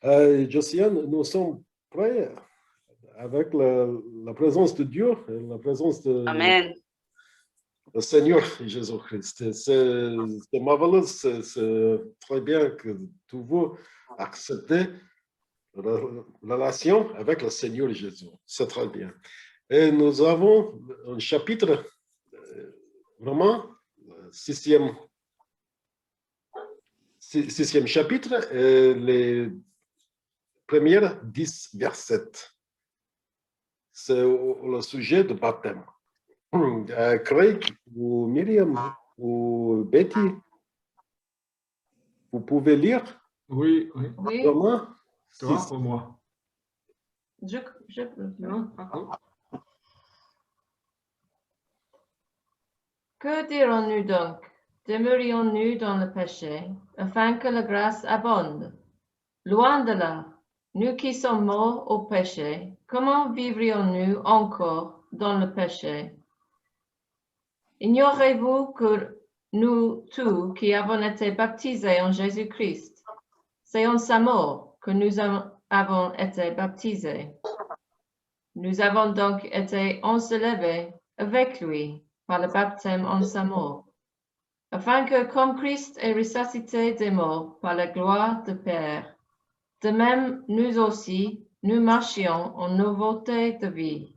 Josiane, nous sommes prêts avec la présence de Dieu, la présence de Amen. le Seigneur Jésus-Christ. C'est marveleux, c'est très bien que tu veux accepter la relation avec le Seigneur Jésus. C'est très bien. Et nous avons un chapitre, vraiment, sixième chapitre, les premiers 10 versets. C'est le sujet du baptême. Craig ou Myriam ou Betty, vous pouvez lire? Oui. Comment? Toi ou moi? Je non. Que dirons-nous donc? Demeurions-nous dans le péché, afin que la grâce abonde? Loin de là, nous qui sommes morts au péché, comment vivrions-nous encore dans le péché? Ignorez-vous que nous tous qui avons été baptisés en Jésus-Christ, c'est en sa mort que nous avons été baptisés. Nous avons donc été ensevelés avec lui par le baptême en sa mort, afin que, comme Christ est ressuscité des morts par la gloire du Père, de même nous aussi, nous marchions en nouveauté de vie.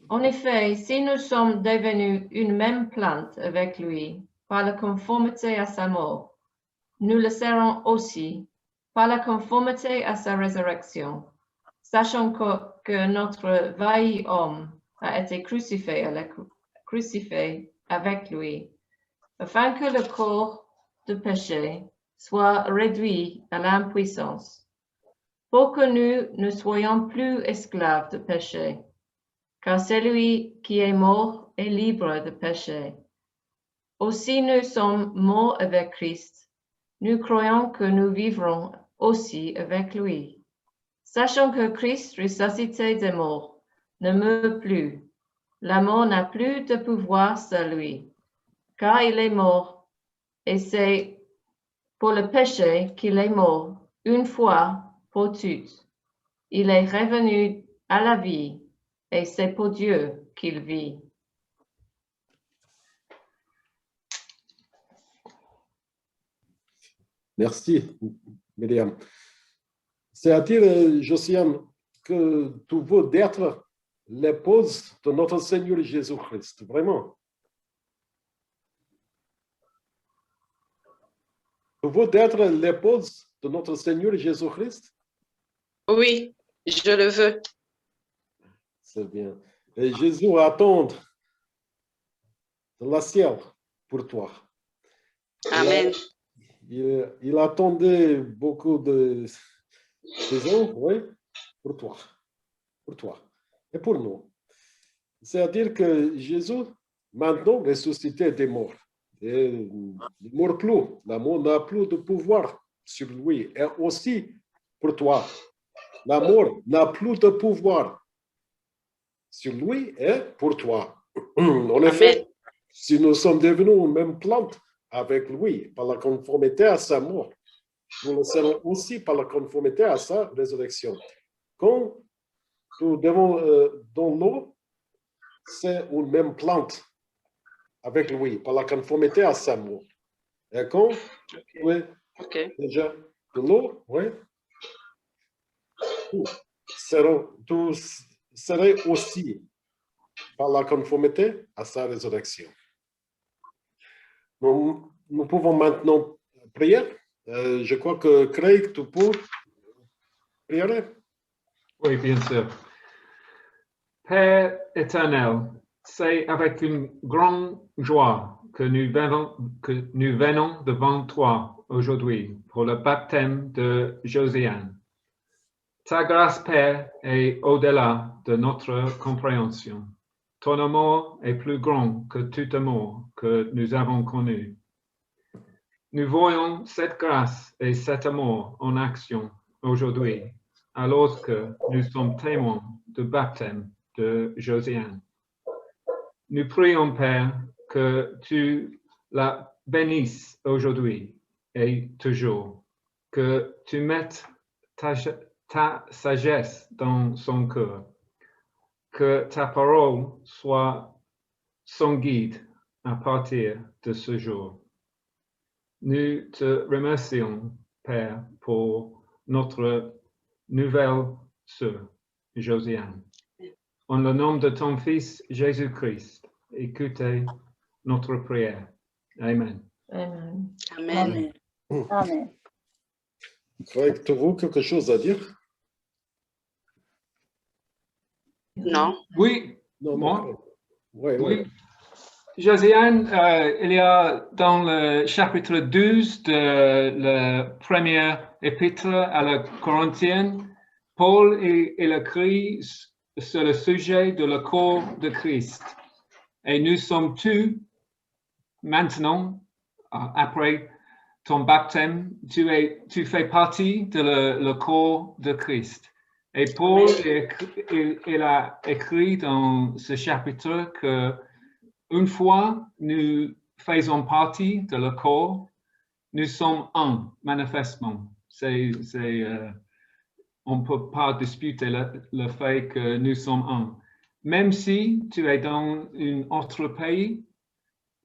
En effet, si nous sommes devenus une même plante avec lui par la conformité à sa mort, nous le serons aussi par la conformité à sa résurrection, sachant que notre vieil homme a été crucifié avec lui, afin que le corps du péché soit réduit à l'impuissance, pour que nous ne soyons plus esclaves du péché, car celui qui est mort est libre de péché. Aussi nous sommes morts avec Christ, nous croyons que nous vivrons aussi avec lui. Sachant que Christ, ressuscité des morts, ne meurt plus, la mort n'a plus de pouvoir sur lui, car il est mort, et c'est pour le péché qu'il est mort, une fois pour toutes. Il est revenu à la vie, et c'est pour Dieu qu'il vit. Merci, Myriam. C'est-à-dire, Josiane, que tu veux d'être l'épouse de notre Seigneur Jésus-Christ, vraiment. Tu veux d'être l'épouse de notre Seigneur Jésus-Christ? Oui, je le veux. C'est bien. Et Jésus attend de la ciel pour toi. Amen. Il attendait beaucoup de gens, oui, pour toi et pour nous. C'est-à-dire que Jésus, maintenant, ressuscité des morts, et ne meurt plus. La mort n'a plus de pouvoir sur lui. Et aussi pour toi, la mort n'a plus de pouvoir sur lui et pour toi. En effet, si nous sommes devenus une même plante avec lui par la conformité à sa mort, nous le serons aussi par la conformité à sa résurrection. Quand nous devons dans l'eau, c'est une même plante avec lui par la conformité à sa mort. Et quand oui, déjà de l'eau, oui, tout serait aussi par la conformité à sa résurrection. Nous pouvons maintenant prier. Je crois que Craig, tu peux prier? Oui, bien sûr. Père éternel, c'est avec une grande joie que nous venons devant toi aujourd'hui pour le baptême de Josiane. Ta grâce, Père, est au-delà de notre compréhension. Ton amour est plus grand que tout amour que nous avons connu. Nous voyons cette grâce et cet amour en action aujourd'hui, alors que nous sommes témoins du baptême de Josiane. Nous prions, Père, que tu la bénisses aujourd'hui et toujours, que tu mettes ta sagesse dans son cœur. Que ta parole soit son guide à partir de ce jour. Nous te remercions, Père, pour notre nouvelle sœur, Josiane. En le nom de ton Fils Jésus-Christ, écoutez notre prière. Amen. Amen. Amen. Amen. Amen. Avez-vous quelque chose à dire? Non. Oui, Non, moi? Oui, Oui. Josiane, il y a dans le chapitre 12 de la première épître à la Corinthienne, Paul il écrit sur le sujet de le corps de Christ. Et nous sommes tous, maintenant, après ton baptême, tu fais partie de le corps de Christ. Et Paul, il a écrit dans ce chapitre que une fois nous faisons partie de le corps, nous sommes un, manifestement. On ne peut pas disputer le fait que nous sommes un. Même si tu es dans un autre pays,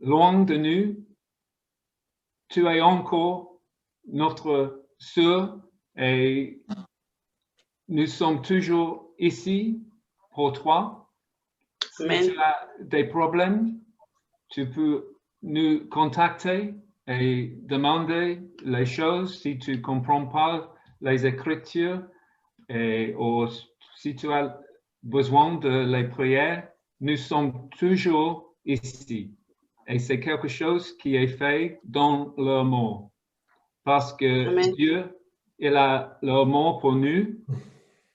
loin de nous, tu es encore notre sœur et nous sommes toujours ici pour toi. Amen. Si tu as des problèmes, tu peux nous contacter et demander les choses si tu ne comprends pas les écritures ou si tu as besoin de les prières. Nous sommes toujours ici. Et c'est quelque chose qui est fait dans l'amour. Parce que Amen. Dieu, il a l'amour pour nous.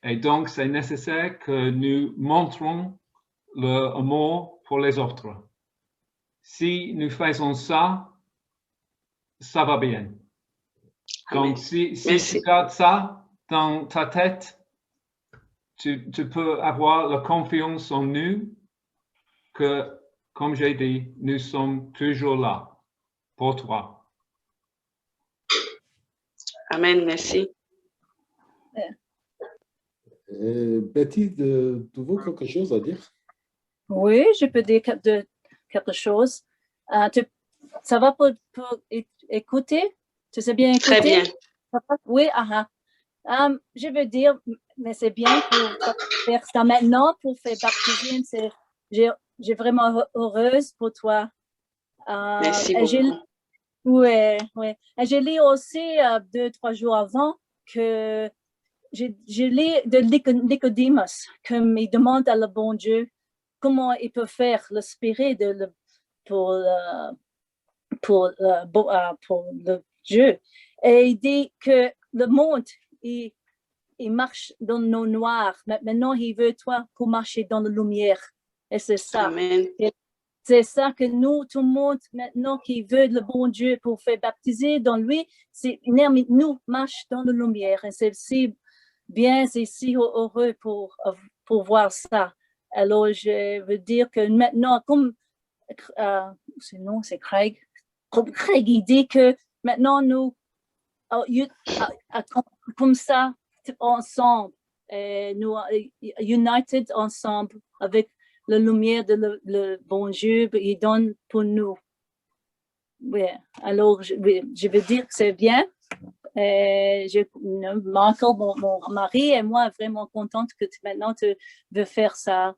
Et donc, c'est nécessaire que nous montrons l'amour pour les autres. Si nous faisons ça, ça va bien. Amen. Donc, si Merci. tu gardes ça dans ta tête, tu peux avoir la confiance en nous que, comme j'ai dit, nous sommes toujours là pour toi. Amen. Merci. Betty, avez-vous quelque chose à dire? Oui, je peux dire quelque chose. Ça va pour écouter? Tu sais bien écouter? Très bien. Oui, je veux dire, mais c'est bien pour faire ça maintenant, pour faire baptiser. J'ai vraiment heureuse pour toi. Merci Et beaucoup. Oui. Et j'ai lu aussi 2-3 jours avant que j'ai lu de Nicodemus, comme il demande à le bon Dieu comment il peut faire le spirit pour le Dieu. Et il dit que le monde, il marche dans le noir. Maintenant, il veut toi pour marcher dans la lumière. Et c'est ça. Amen. C'est ça que nous, tout le monde, maintenant, qui veut le bon Dieu pour faire baptiser dans lui, nous marche dans la lumière. Et c'est si bien, c'est si heureux pour voir ça. Alors, je veux dire que maintenant, comme sinon, c'est Craig. Comme Craig, il dit que maintenant, nous, comme ça, ensemble, nous, united ensemble, avec la lumière de le bon Dieu, il donne pour nous. Oui, alors, je veux dire que c'est bien. Michael, mon mari et moi, vraiment contente que maintenant tu veux faire ça.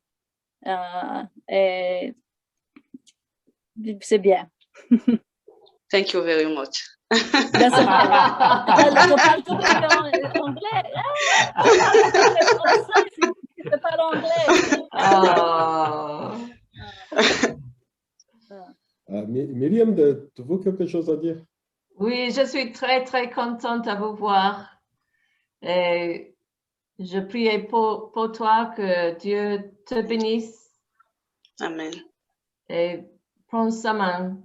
C'est bien. Thank you very much. Tu parles anglais. Tu parles anglais. Myriam, avez-vous quelque chose à dire? Oui, je suis très, très contente à vous voir. Et je prie pour toi que Dieu te bénisse Amen. et prends sa main.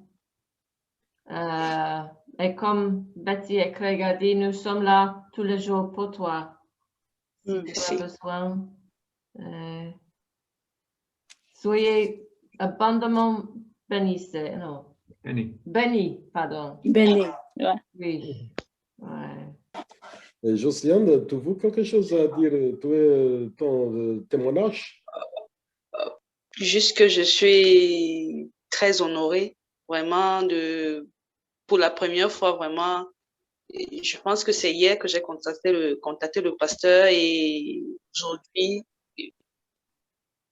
Et comme Betty et Craig a dit, nous sommes là tous les jours pour toi. Si tu Merci. as besoin. Soyez abondamment bénis. Non. Béni. Bénis, pardon. Béni. Ouais. Oui. Ouais. Josiane, tu veux quelque chose à dire, ton témoignage? Juste que je suis très honorée, vraiment, pour la première fois, vraiment. Je pense que c'est hier que j'ai contacté le pasteur et aujourd'hui,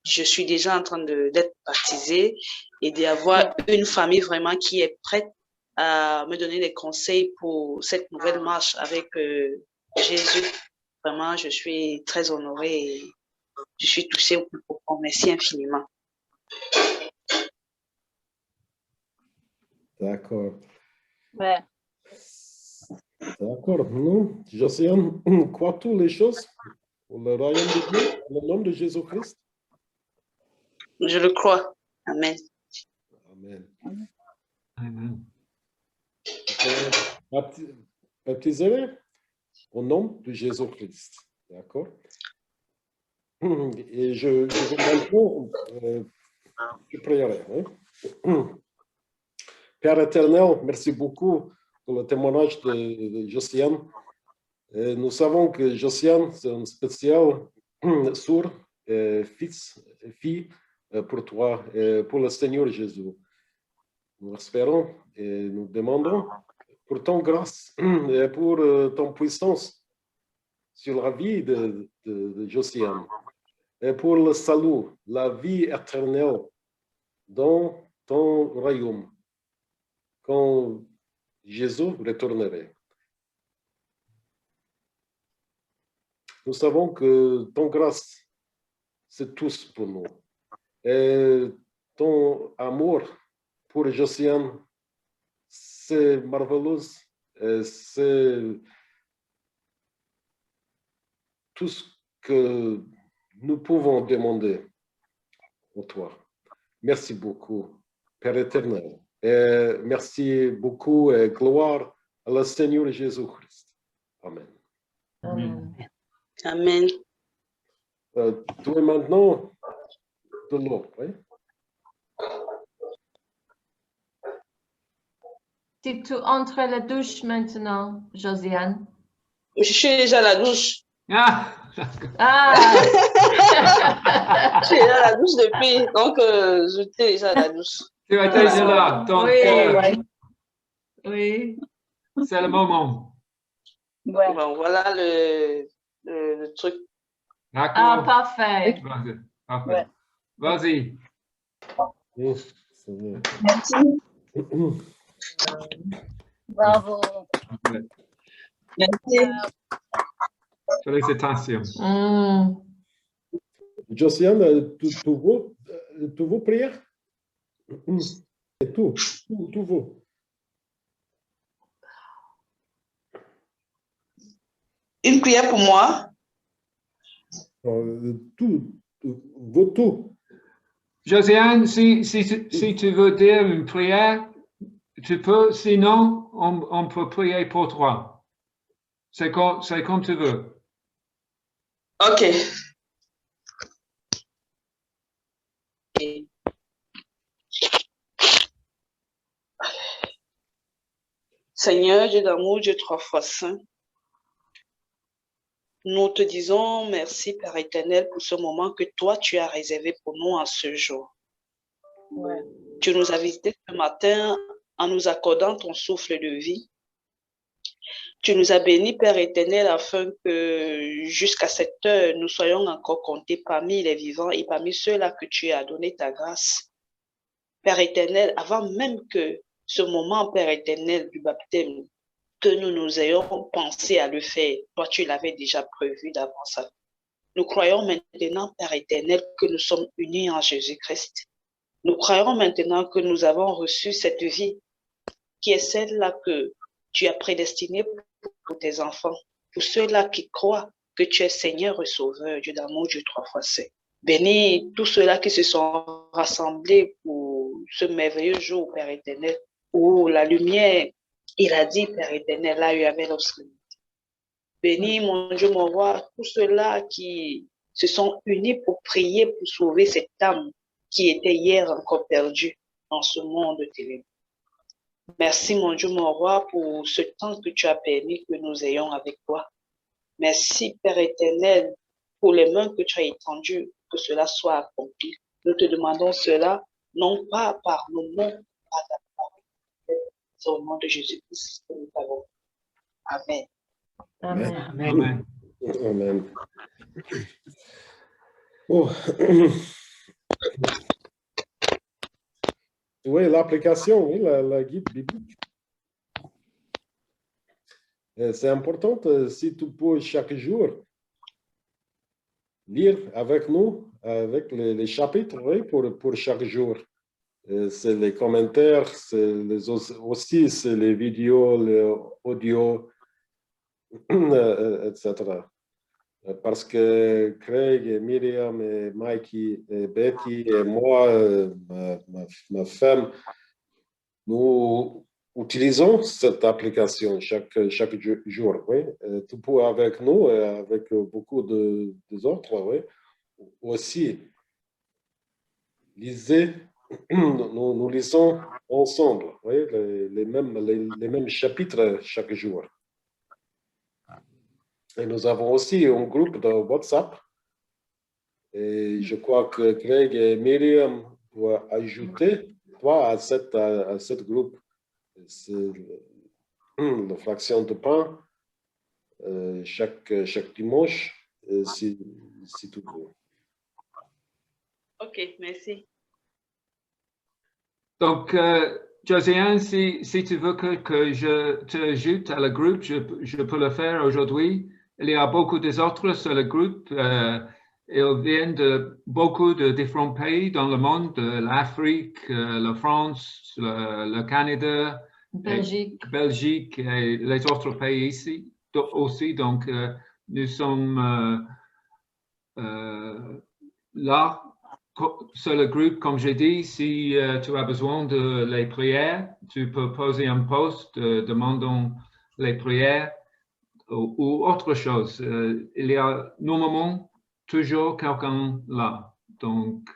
je suis déjà en train d'être baptisée et d'avoir une famille vraiment qui est prête à me donner des conseils pour cette nouvelle marche avec Jésus. Vraiment, je suis très honorée et je suis touchée au plus profond. Merci infiniment. D'accord. Ouais. D'accord. Non, Josiane, crois-tu les choses pour le royaume de Dieu, au nom de Jésus-Christ? Je le crois. Amen. Amen. Amen. Baptisez au nom de Jésus-Christ. D'accord? Et je vais maintenant, je prierai. Hein? Père éternel, merci beaucoup pour le témoignage de Josiane. Nous savons que Josiane, c'est un spécial sourd, fille pour toi, pour le Seigneur Jésus. Nous espérons et nous demandons pour ton grâce et pour ton puissance sur la vie de Josiane et pour le salut, la vie éternelle dans ton royaume quand Jésus retournerait. Nous savons que ton grâce, c'est tous pour nous. Et ton amour pour Josiane, c'est merveilleux. C'est tout ce que nous pouvons demander à toi. Merci beaucoup, Père éternel. Et merci beaucoup et gloire à le Seigneur Jésus-Christ. Amen. Amen. Amen. Tu es maintenant de l'eau, oui? Si tu entres à la douche maintenant, Josiane. Je suis déjà à la douche. Ah! Ah! Je suis déjà à la douche depuis, donc je suis déjà à la douche. Tu étais déjà là, donc Oui. Oui. c'est le moment. Ouais. Bon, voilà le truc. Ah, D'accord? parfait. Vas-y. Parfait. Ouais. Vas-y. Oui, c'est vrai. Merci. Bravo. Merci. Félicitations. Mm. Josiane, tu veux prier? Et tu veux. Une prière pour moi. Tu veux tout. Josiane, si tu veux dire une prière, tu peux, sinon, on peut prier pour toi. C'est comme tu veux. Ok. Seigneur, Dieu d'amour, Dieu trois fois saint, nous te disons merci, Père éternel, pour ce moment que toi, tu as réservé pour nous en ce jour. Ouais. Tu nous as visités ce matin en nous accordant ton souffle de vie. Tu nous as bénis, Père éternel, afin que jusqu'à cette heure, nous soyons encore comptés parmi les vivants et parmi ceux-là que tu as donné ta grâce. Père éternel, avant même que ce moment, Père éternel, du baptême, que nous ayons pensé à le faire, toi, tu l'avais déjà prévu d'avance. Nous croyons maintenant, Père éternel, que nous sommes unis en Jésus-Christ. Nous croyons maintenant que nous avons reçu cette vie qui est celle-là que tu as prédestinée pour tes enfants, pour ceux-là qui croient que tu es Seigneur et Sauveur, Dieu d'amour, Dieu trois fois saint. Bénis tous ceux-là qui se sont rassemblés pour ce merveilleux jour, Père éternel, où la lumière irradie, Père éternel, là, il y avait l'obscurité. Bénis, mon Dieu, mon roi, tous ceux-là qui se sont unis pour prier, pour sauver cette âme qui était hier encore perdue dans ce monde ténébreux. Merci, mon Dieu, mon roi, pour ce temps que tu as permis que nous ayons avec toi. Merci, Père éternel, pour les mains que tu as étendues, que cela soit accompli. Nous te demandons cela, non pas par nos mots, pas c'est au nom de Jésus-Christ que nous avons. Amen. Amen. Amen. Amen. Oh. Oui, l'application, oui, la guide biblique. C'est important, si tu peux chaque jour lire avec nous, avec les chapitres, oui, pour chaque jour. C'est les commentaires, aussi c'est les vidéos, les audios, etc. Parce que Craig et Myriam et Mikey et Betty et moi, ma femme, nous utilisons cette application chaque jour. Oui. Tu peux avec nous et avec beaucoup des autres, oui. Aussi, lisez, nous lisons ensemble, oui, les mêmes chapitres chaque jour. Et nous avons aussi un groupe de WhatsApp. Et je crois que Craig et Myriam doivent ajouter toi à cette groupe. C'est la fraction de pain chaque dimanche, si tu veux. Ok, merci. Donc, Josiane, si tu veux que je t'ajoute à le groupe, je peux le faire aujourd'hui. Il y a beaucoup d'autres sur le groupe. Ils viennent de beaucoup de différents pays dans le monde, de l'Afrique, la France, le Canada, Belgique et les autres pays ici aussi. Donc, nous sommes là sur le groupe, comme j'ai dit. Si tu as besoin de les prières, tu peux poser un post demandant les prières ou autre chose. Il y a normalement toujours quelqu'un là. Donc,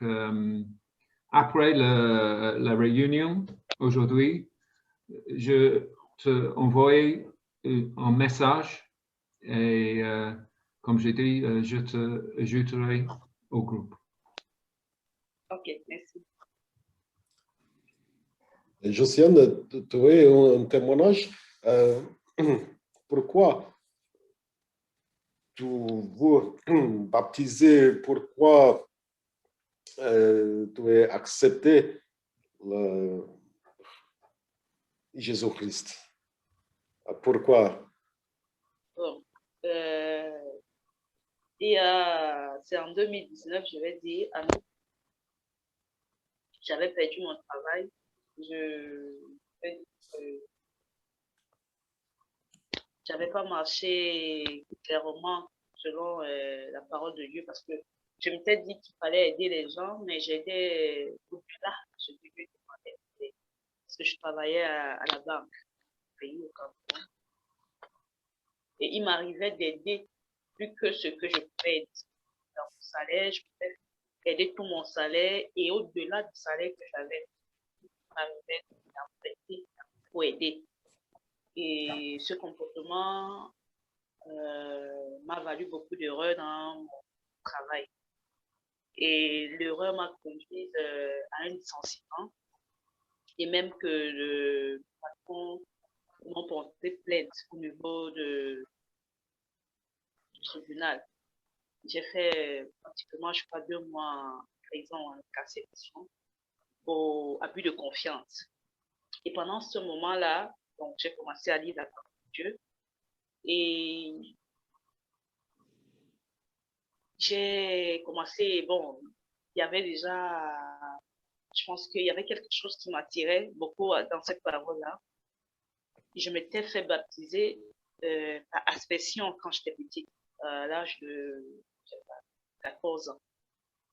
après la réunion aujourd'hui, je te envoie un message et, comme j'ai dit, je te ajouterai au groupe. Ok, merci. Josiane, tu as un témoignage. Pourquoi tu veux baptiser? Pourquoi tu as accepté Jésus-Christ? Pourquoi? Bon, c'est en 2019, je vais dire, j'avais perdu mon travail. J'avais pas marché clairement selon la parole de Dieu parce que je m'étais dit qu'il fallait aider les gens, mais j'aidais au-delà de ce que Dieu demandait. Parce que je travaillais à la banque, au pays, au Cameroun. Et il m'arrivait d'aider plus que ce que je pouvais aider dans mon salaire. Je pouvais aider tout mon salaire et au-delà du salaire que j'avais, il m'arrivait d'emprunter pour aider. Et ce comportement m'a valu beaucoup d'erreurs dans mon travail. Et l'erreur m'a conduite à un licenciement et même que le patron m'a porté plainte au niveau du tribunal. J'ai fait pratiquement, je crois, 2 mois en prison en incarcération pour abus de confiance. Et pendant ce moment-là, donc j'ai commencé à lire la parole de Dieu et j'ai commencé, bon, il y avait déjà, je pense qu'il y avait quelque chose qui m'attirait beaucoup dans cette parole-là. Je m'étais fait baptiser par aspersion quand j'étais petite, à l'âge de 14 ans.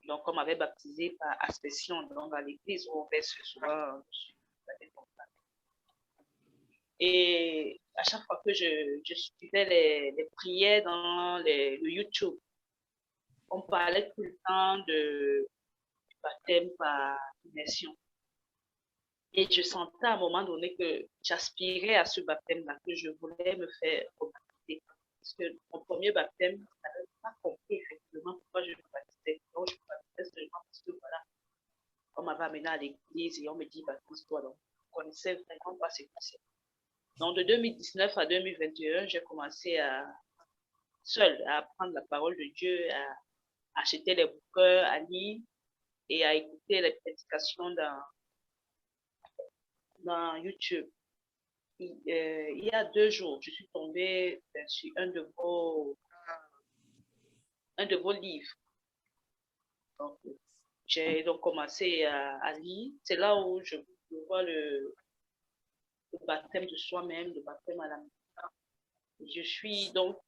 Donc, on m'avait baptisé par aspersion, donc à l'église où on verse souvent dessus. Et à chaque fois que je suivais les prières dans le YouTube, on parlait tout le temps du baptême par immersion. Et je sentais à un moment donné que j'aspirais à ce baptême-là, que je voulais me faire rebaptiser. parce que mon premier baptême, je n'avais pas compris effectivement pourquoi je me baptisais. Donc, je me baptisais seulement parce que voilà, on m'avait amené à l'église et on me dit baptise-toi. Donc, je ne connaissais vraiment pas ce que c'est. Donc, de 2019 à 2021, j'ai commencé seule à apprendre la parole de Dieu, à acheter les bouquins, à lire et à écouter les prédications dans YouTube. Il y a 2 jours, je suis tombée sur un de vos livres. Donc, j'ai donc commencé à lire. C'est là où je vois le baptême de soi-même, le baptême à la main. Je suis donc,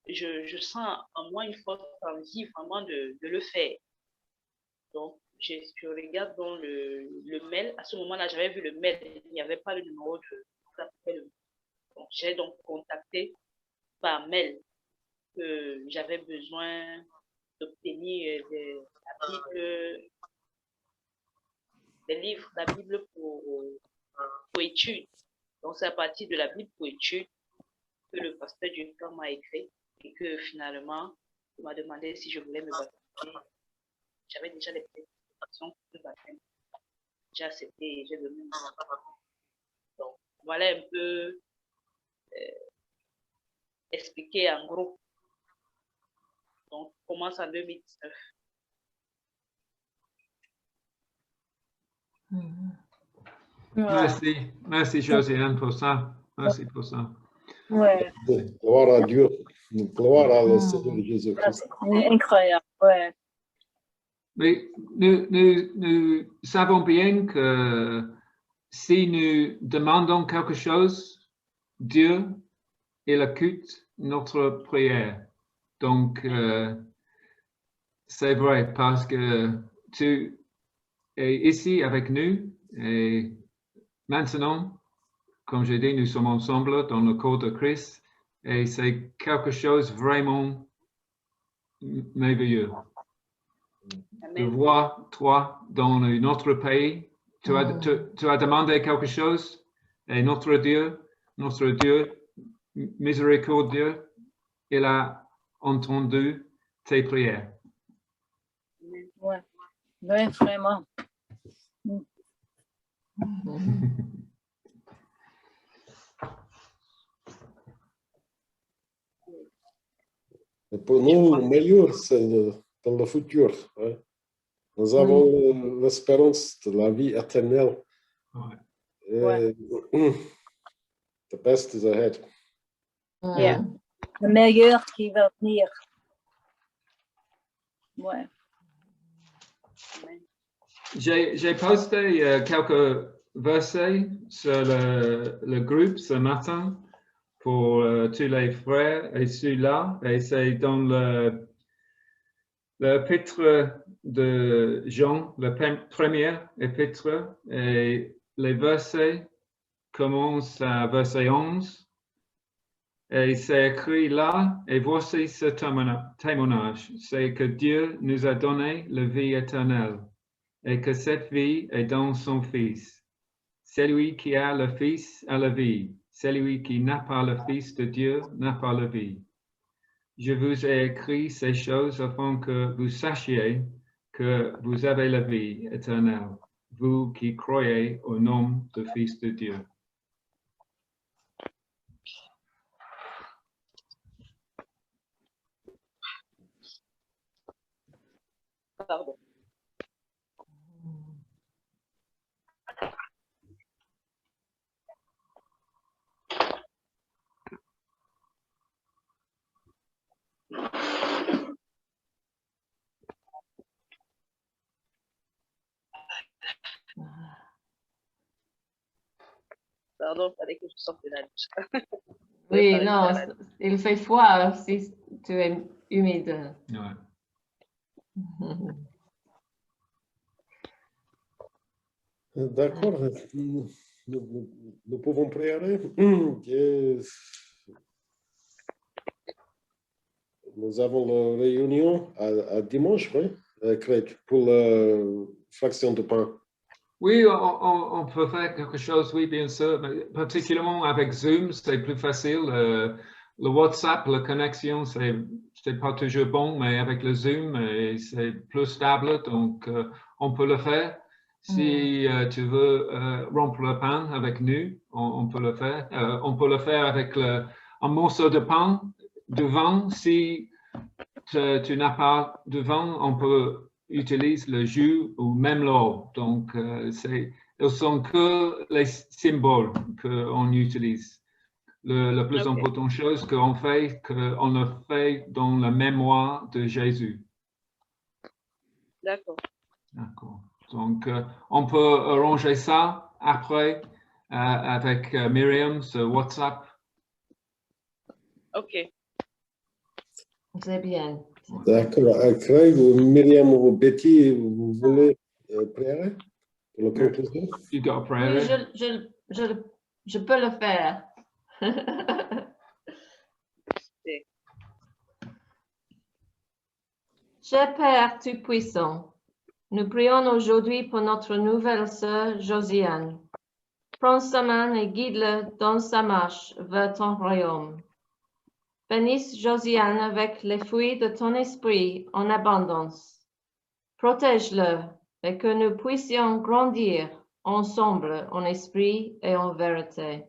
je sens en moi une forte envie vraiment de le faire. Donc, je regarde dans le mail. À ce moment-là, j'avais vu le mail. Il n'y avait pas le numéro de... Donc, j'ai donc contacté par mail que j'avais besoin d'obtenir la Bible, des livres, la Bible pour études. Donc, c'est à partir de la Bible pour études que le pasteur Duncan m'a écrit et que finalement, il m'a demandé si je voulais me baptiser. J'avais déjà les prédictions pour le baptême. J'ai accepté et j'ai donné mon baptême. Donc, voilà un peu expliqué en gros. Donc, on commence en 2019. Merci Josiane pour ça. Merci pour ça. Ouais. Gloire à Dieu, gloire à Seigneur Jésus-Christ. Incroyable, ouais. Mais nous savons bien que si nous demandons quelque chose, Dieu, il écoute notre prière. Donc, c'est vrai parce que tu es ici avec nous et maintenant, comme j'ai dit, nous sommes ensemble dans le corps de Christ et c'est quelque chose vraiment merveilleux. De voir toi dans un autre pays, tu as demandé quelque chose et notre Dieu miséricordieux, il a entendu tes prières. Ouais, ouais, vraiment. Et pour nous, le meilleur, c'est dans le futur. Hein. Nous avons l'espérance de la vie éternelle. Ouais. The best is ahead. Yeah. Le meilleur qui va venir. Ouais. J'ai posté quelques versets sur le groupe ce matin pour tous les frères et ceux-là, et c'est dans l'épître de Jean, le premier épître, et les versets commencent à verset 11. Et c'est écrit là, et voici ce témoignage, c'est que Dieu nous a donné la vie éternelle, et que cette vie est dans son Fils. Celui qui a le Fils a la vie, celui qui n'a pas le Fils de Dieu n'a pas la vie. Je vous ai écrit ces choses afin que vous sachiez que vous avez la vie éternelle, vous qui croyez au nom du Fils de Dieu. Pardon. Pardon, il fallait que je sorte de la douche. Oui, non, il fait froid si tu es humide. Ouais. D'accord. Nous pouvons prier. Nous avons la réunion à dimanche, oui, Craig, pour la fraction de pain. Oui, on peut faire quelque chose, oui, bien sûr, mais particulièrement avec Zoom, c'est plus facile. le WhatsApp, la connexion, c'est pas toujours bon, mais avec le Zoom, c'est plus stable, donc on peut le faire. Si tu veux rompre le pain avec nous, on peut le faire. On peut le faire avec un morceau de pain, de vin. Si tu n'as pas de vin, on peut utiliser le jus ou même l'eau. Donc, ils sont que les symboles qu'on utilise. La plus Ok. importante chose qu'on fait, qu'on le fait dans la mémoire de Jésus. D'accord. D'accord. Donc, on peut arranger ça après avec Myriam sur WhatsApp. Ok. C'est bien. D'accord. Craig ou Myriam ou Betty, vous voulez prier pour la conclusion? You got a prayer? Oui, je peux le faire. Cher Père Tout-Puissant, nous prions aujourd'hui pour notre nouvelle sœur Josiane. Prends sa main et guide-le dans sa marche vers ton royaume. Bénisse Josiane avec les fruits de ton esprit en abondance. Protège-le et que nous puissions grandir ensemble en esprit et en vérité.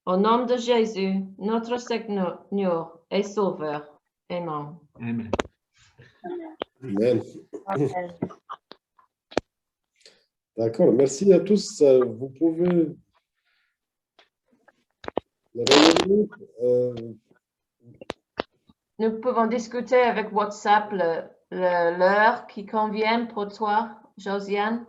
Au nom de Jésus, notre Seigneur et Sauveur. Amen. Amen. Amen. D'accord. Merci à tous. Vous pouvez Nous pouvons discuter avec WhatsApp l'heure qui convient pour toi, Josiane.